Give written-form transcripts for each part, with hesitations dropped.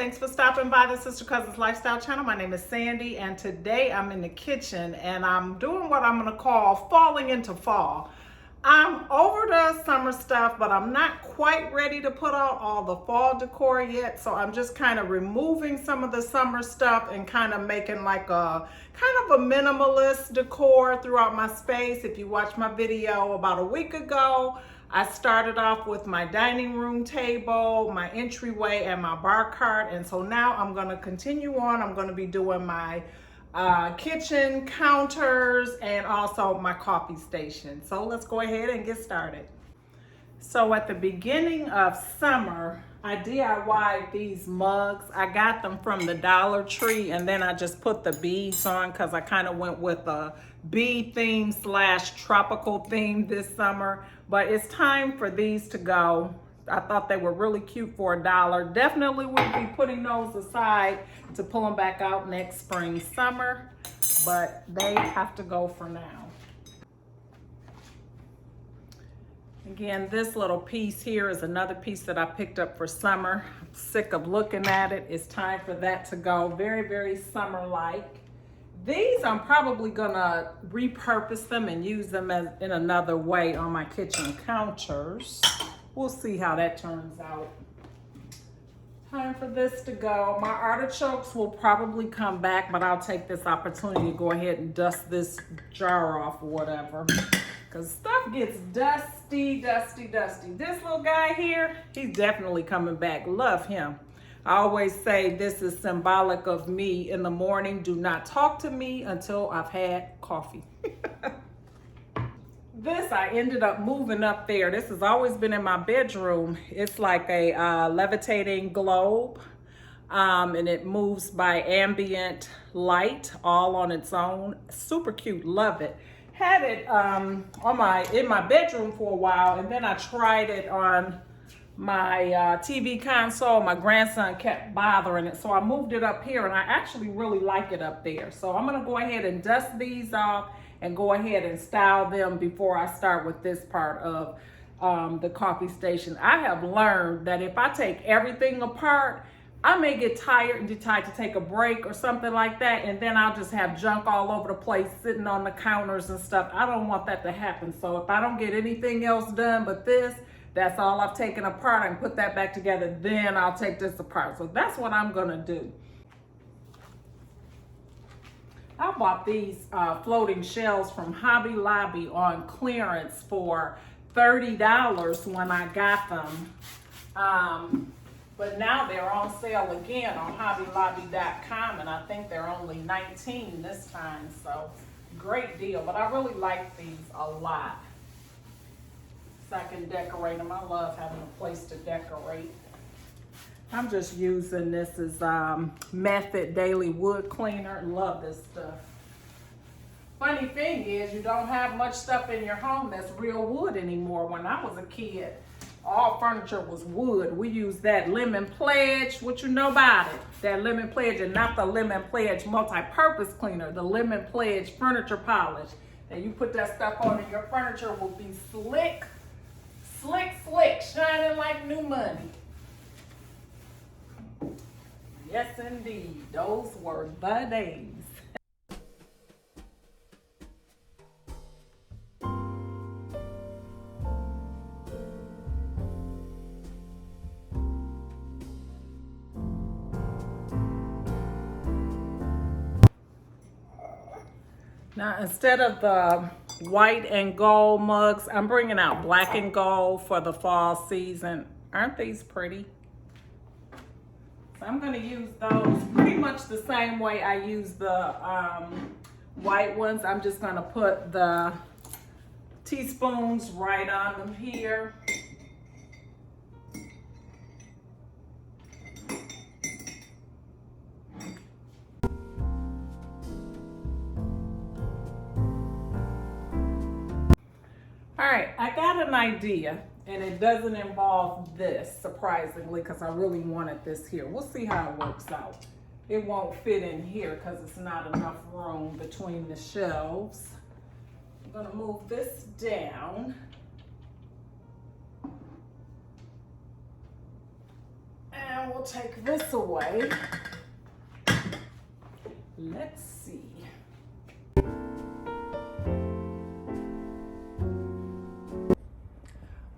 thanks for stopping by the Sister Cousins Lifestyle channel. My name is Sandy, and today I'm in the kitchen and I'm doing what I'm gonna call falling into fall. I'm over the summer stuff, but I'm not quite ready to put out all the fall decor yet. So I'm just kind of removing some of the summer stuff and kind of making like a kind of a minimalist decor throughout my space. If you watched my video about a week ago, I started off with my dining room table, my entryway, and my bar cart. And so now I'm gonna continue on. I'm gonna be doing my kitchen counters and also my coffee station. So let's go ahead and get started. So at the beginning of summer, I DIY'd these mugs. I got them from the Dollar Tree, and then I just put the beads on because I kind of went with a bee theme / tropical theme this summer. But it's time for these to go. I thought they were really cute for $1. Definitely will be putting those aside to pull them back out next spring, summer, but they have to go for now. Again, this little piece here is another piece that I picked up for summer. I'm sick of looking at it. It's time for that to go. Very, very summer-like. These, I'm probably gonna repurpose them and use them as in another way on my kitchen counters. We'll see how that turns out. Time for this to go. My artichokes will probably come back, but I'll take this opportunity to go ahead and dust this jar off or whatever. Because stuff gets dusty, dusty, dusty. This little guy here, he's definitely coming back. Love him. I always say this is symbolic of me in the morning. Do not talk to me until I've had coffee. This, I ended up moving up there. This has always been in my bedroom. It's like a levitating globe, and it moves by ambient light all on its own. Super cute, love it. Had it in my bedroom for a while, and then I tried it on my TV console. My grandson kept bothering it, so I moved it up here, and I actually really like it up there. So I'm gonna go ahead and dust these off and go ahead and style them before I start with this part of the coffee station. I have learned that if I take everything apart, I may get tired and decide to take a break or something like that, and then I'll just have junk all over the place sitting on the counters and stuff. I don't want that to happen. So if I don't get anything else done but this, that's all I've taken apart, I can put that back together, then I'll take this apart. So that's what I'm gonna do. I bought these floating shelves from Hobby Lobby on clearance for $30 when I got them. But now they're on sale again on hobbylobby.com, and I think they're only $19 this time, so great deal. But I really like these a lot. So I can decorate them. I love having a place to decorate. I'm just using this as Method Daily Wood Cleaner. Love this stuff. Funny thing is, you don't have much stuff in your home that's real wood anymore. When I was a kid, all furniture was wood. We used that Lemon Pledge. What you know about it? That Lemon Pledge, and not the Lemon Pledge multi-purpose cleaner, the Lemon Pledge furniture polish. And you put that stuff on and your furniture will be slick, slick, slick, shining like new money. Yes, indeed. Those were the days. Now, instead of the white and gold mugs, I'm bringing out black and gold for the fall season. Aren't these pretty? I'm going to use those pretty much the same way I use the white ones. I'm just going to put the teaspoons right on them here. All right, I got an idea. And it doesn't involve this, surprisingly, because I really wanted this here. We'll see how it works out. It won't fit in here because it's not enough room between the shelves. I'm gonna move this down. And we'll take this away. Let's see.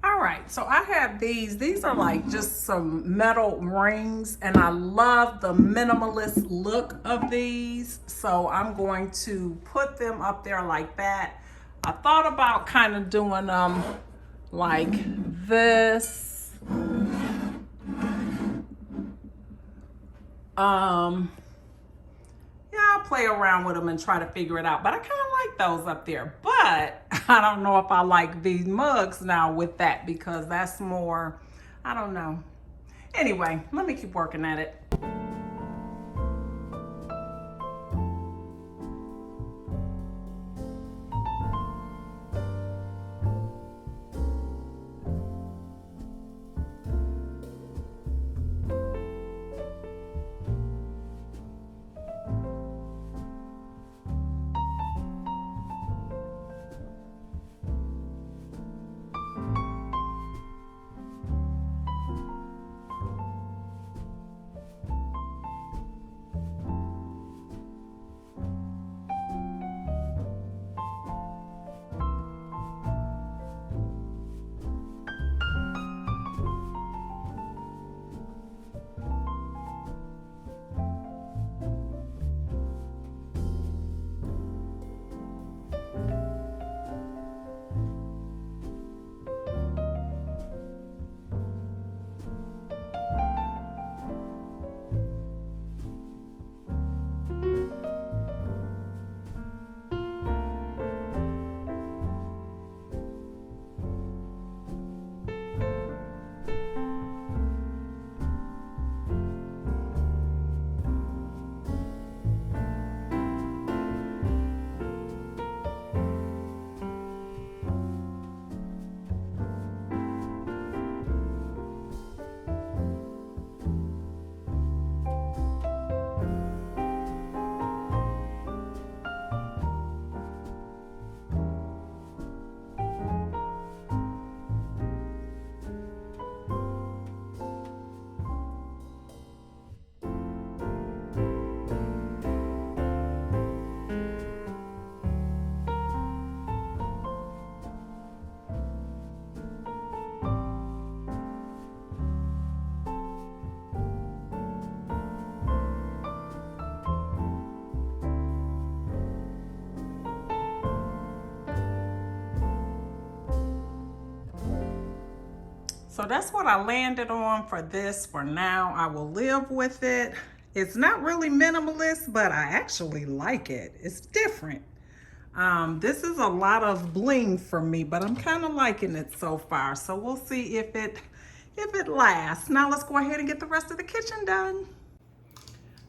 All right, so I have these. These are like just some metal rings, and I love the minimalist look of these. So I'm going to put them up there like that. I thought about kind of doing them like this. Yeah, I'll play around with them and try to figure it out. But I kind of like those up there. But I don't know if I like these mugs now with that, because that's more, I don't know. Anyway, let me keep working at it. So that's what I landed on for this for now. I will live with it. It's not really minimalist, but I actually like it. It's different. This is a lot of bling for me, but I'm kind of liking it so far. So we'll see if it lasts. Now let's go ahead and get the rest of the kitchen done.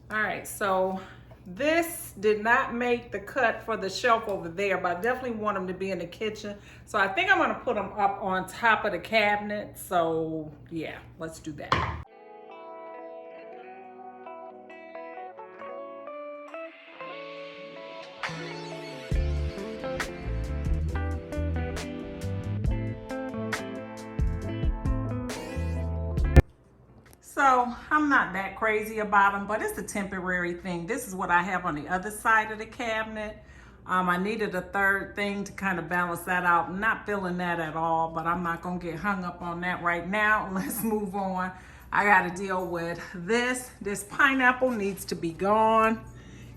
All right, so this did not make the cut for the shelf over there, but I definitely want them to be in the kitchen. So I think I'm gonna put them up on top of the cabinet. So yeah, let's do that. So I'm not that crazy about them, but it's a temporary thing. This is what I have on the other side of the cabinet. I needed a third thing to kind of balance that out. I'm not feeling that at all, but I'm not gonna get hung up on that right now. Let's move on. I gotta deal with this. This pineapple needs to be gone.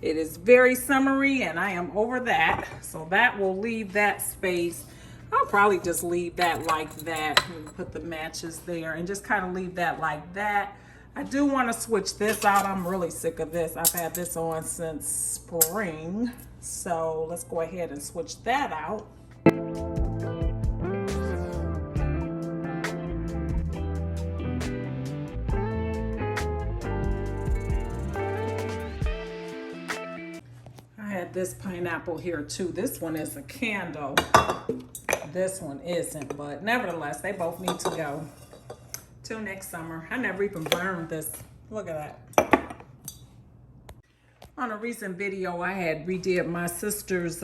It is very summery and I am over that. So that will leave that space. I'll probably just leave that like that and put the matches there and just kind of leave that like that. I do want to switch this out. I'm really sick of this. I've had this on since spring. So let's go ahead and switch that out. I had this pineapple here too. This one is a candle. This one isn't, but nevertheless, they both need to go. Till next summer. I never even burned this. Look at that. On a recent video, I had redid my sister's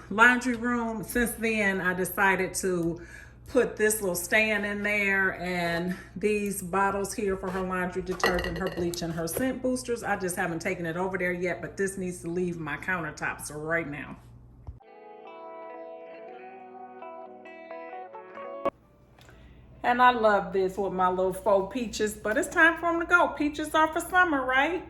laundry room. Since then, I decided to put this little stand in there and these bottles here for her laundry detergent, her bleach, and her scent boosters. I just haven't taken it over there yet, but this needs to leave my countertops right now. And I love this with my little faux peaches, but it's time for them to go. Peaches are for summer, right?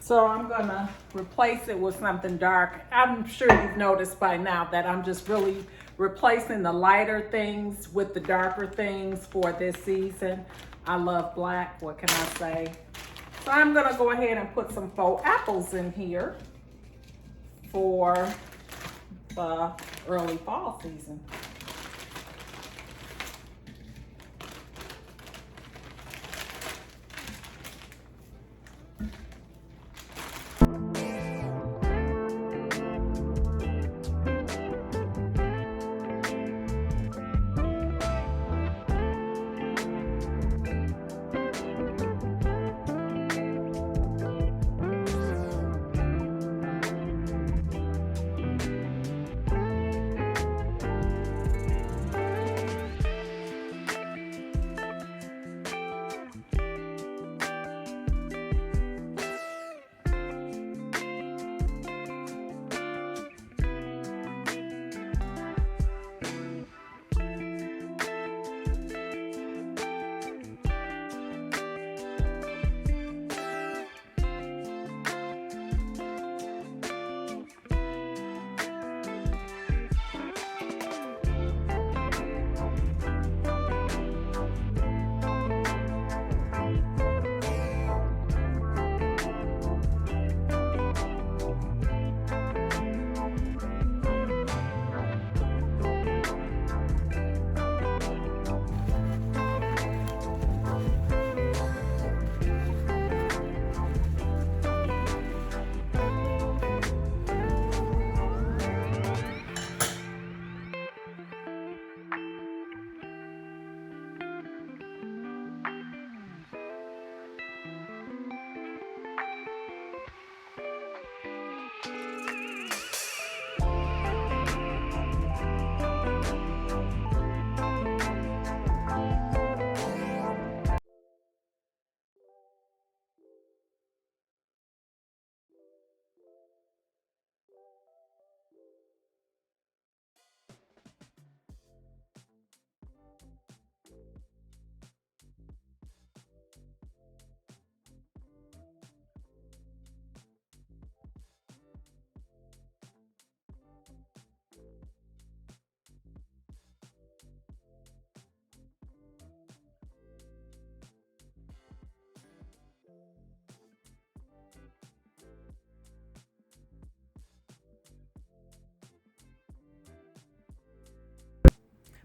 So I'm gonna replace it with something dark. I'm sure you've noticed by now that I'm just really replacing the lighter things with the darker things for this season. I love black, what can I say? So I'm gonna go ahead and put some faux apples in here for the early fall season.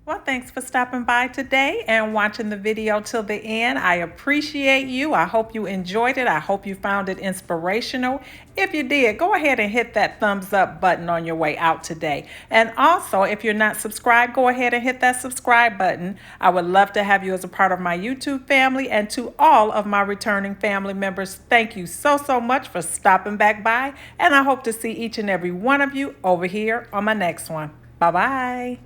Well, thanks for stopping by today and watching the video till the end. I appreciate you. I hope you enjoyed it. I hope you found it inspirational. If you did, go ahead and hit that thumbs up button on your way out today. And also, if you're not subscribed, go ahead and hit that subscribe button. I would love to have you as a part of my YouTube family. And to all of my returning family members, thank you so, so much for stopping back by. And I hope to see each and every one of you over here on my next one. Bye-bye.